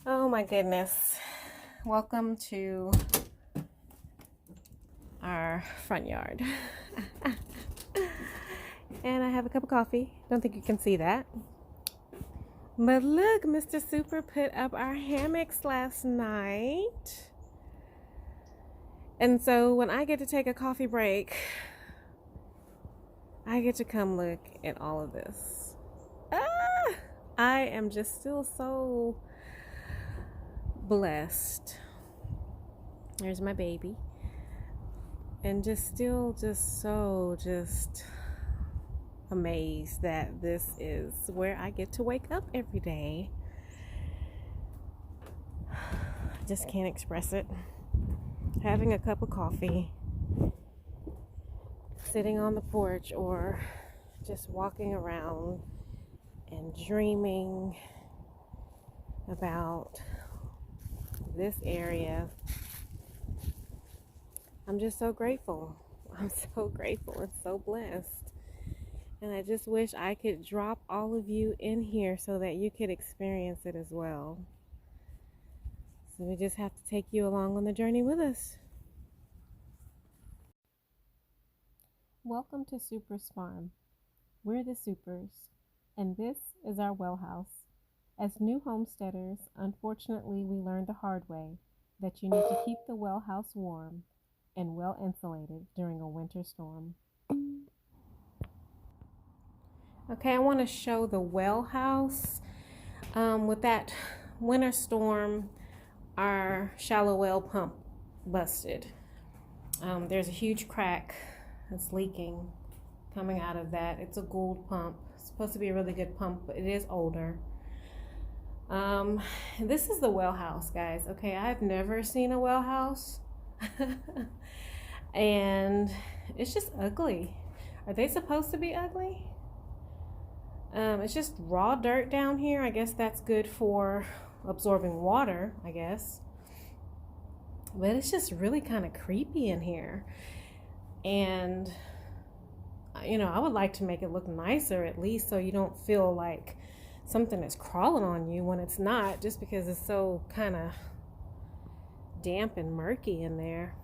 Oh my goodness. Welcome to our front yard. And I have a cup of coffee. Don't think you can see that. But look, Mr. Super put up our hammocks last night. And so when I get to take a coffee break, I get to come look at all of this. I am just still so blessed. There's my baby. And just so amazed that this is where I get to wake up every day. I just can't express it. Having a cup of coffee, sitting on the porch, or just walking around and dreaming about this area. I'm just so grateful. I'm so grateful and so blessed. And I just wish I could drop all of you in here so that you could experience it as well. So we just have to take you along on the journey with us. Welcome to Super's Farm. We're the Supers, and this is our well house. As new homesteaders, unfortunately, we learned the hard way that you need to keep the well house warm and well insulated during a winter storm. Okay, I want to show the well house. With that winter storm, our shallow well pump busted. There's a huge crack that's leaking coming out of that. It's a Gould pump. It's supposed to be a really good pump, but it is older. This is the well house, guys. Okay, I've never seen a well house. And it's just ugly. Are they supposed to be ugly? It's just raw dirt down here. I guess that's good for absorbing water, I guess. But it's just really kind of creepy in here. And, you know, I would like to make it look nicer at least, so you don't feel like something is crawling on you when it's not, just because it's so kind of damp and murky in there.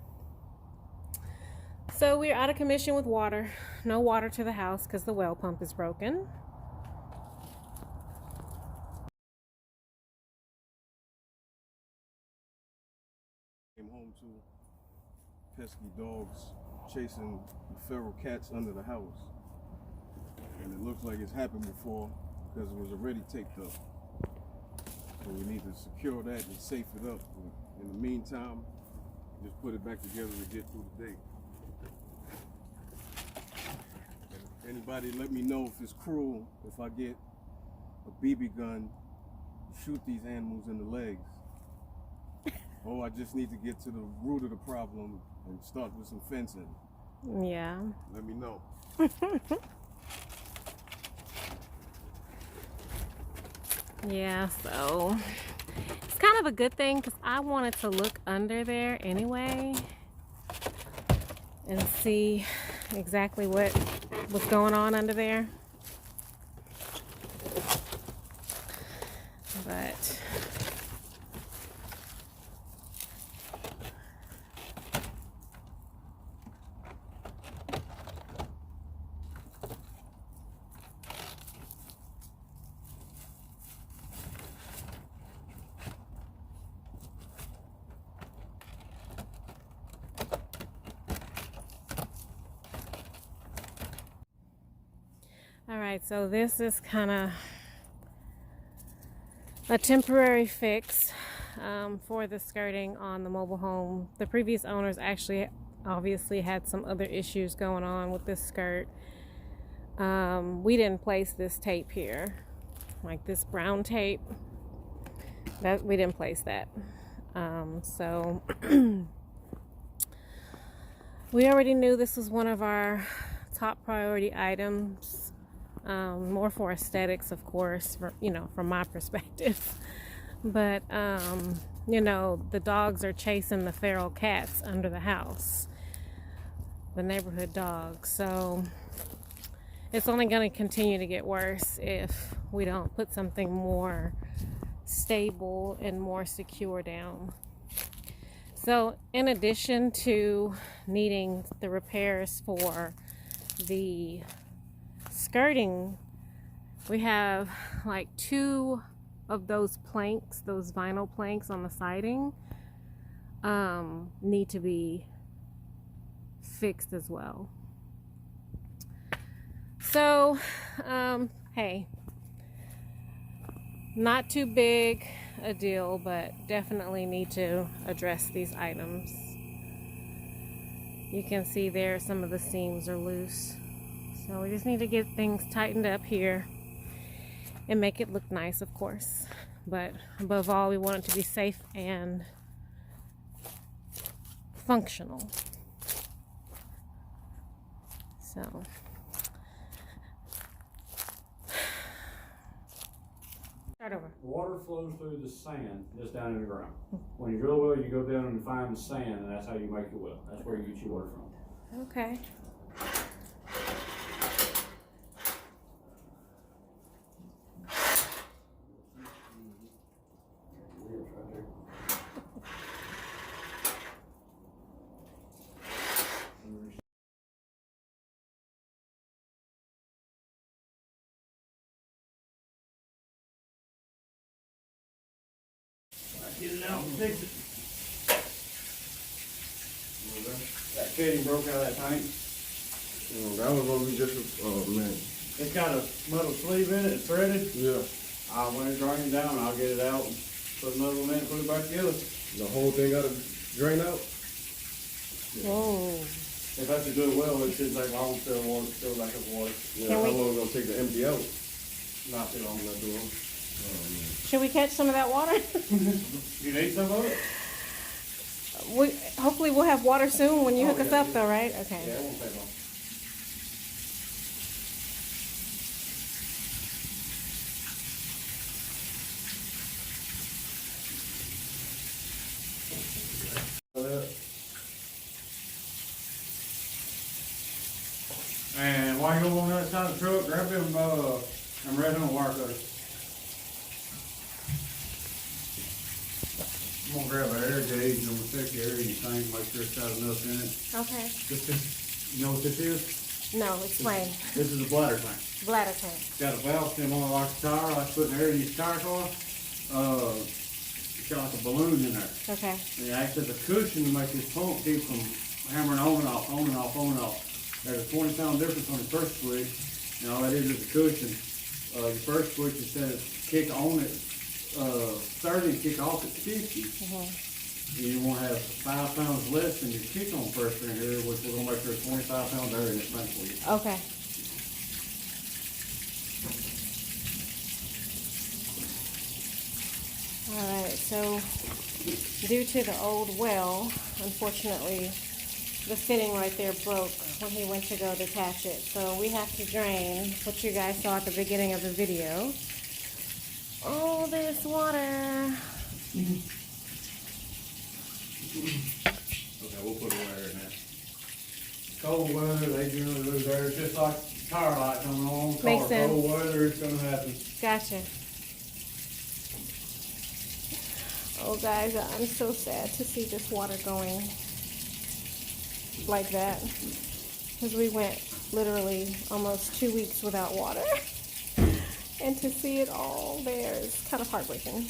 So we're out of commission with water. No water to the house because the well pump is broken. Came home to pesky dogs chasing the feral cats under the house. And it looks like it's happened before because it was already taped up. So we need to secure that and safe it up. In the meantime, just put it back together to get through the day. And anybody let me know if it's cruel if I get a BB gun, shoot these animals in the legs. Oh, I just need to get to the root of the problem and start with some fencing. Yeah. Let me know. Yeah, so it's kind of a good thing because I wanted to look under there anyway and see exactly what was going on under there. But all right, so this is kind of a temporary fix for the skirting on the mobile home. The previous owners actually obviously had some other issues going on with this skirt. We didn't place this tape here, like this brown tape. That we didn't place that. So we already knew this was one of our top priority items. More for aesthetics, of course, from my perspective. But, the dogs are chasing the feral cats under the house, the neighborhood dogs. So it's only going to continue to get worse if we don't put something more stable and more secure down. So in addition to needing the repairs for the skirting, we have like 2 of those planks, those vinyl planks on the siding, need to be fixed as well. So hey, not too big a deal, but definitely need to address these items. You can see there some of the seams are loose, so we just need to get things tightened up here and make it look nice, of course, but above all, we want it to be safe and functional. So start over. Water flows through the sand just down in the ground. When you drill a well, you go down and find the sand, and that's how you make your well. That's where you get your water from. Okay. Get it out and fix it. That fitting broke out of that tank. That was what we just, man. It's got a metal sleeve in it, it's threaded. Yeah. When it drains down, I'll get it out and put another one in and put it back together. The whole thing got to drain out? Yeah. Whoa. If I have to do it well, it shouldn't take long to fill back up water. Yeah, how long is it going to take to empty out? Not too long to do them. Should we catch some of that water? You need some of it? Hopefully we'll have water soon when you hook us up though, right? Okay. Yeah, it won't take long. And while you're on that side of the truck, grab them red on wire cutters. I'm gonna grab an air gauge and I'm gonna check the air in your tank, make sure it's got enough in it. Okay. You know what this is? No, explain. This is a bladder tank. Bladder tank. It's got a valve stem on it like a tire, like putting air in your tire car. It's got like a balloon in there. Okay. And it acts as a cushion to make this pump keep from hammering on and off, on and off, on and off. There's a 20-pound difference on the first switch. And all that is a cushion. Your first switch, instead of kick on it 30, kick off at 50. You want to have 5 pounds less than your kick on pressure in here, which we're going to make sure 25 pounds air in this tank for you. Okay. All right, so due to the old well, unfortunately, the fitting right there broke when he went to go detach it. So we have to drain, what you guys saw at the beginning of the video, all this water. Okay, we'll put water in there. Cold weather, they generally lose air. It's just like tire light coming on. Makes sense. Cold weather, it's going to happen. Gotcha. Oh, guys, I'm so sad to see this water going like that, because we went literally almost 2 weeks without water, and to see it all there is kind of heartbreaking.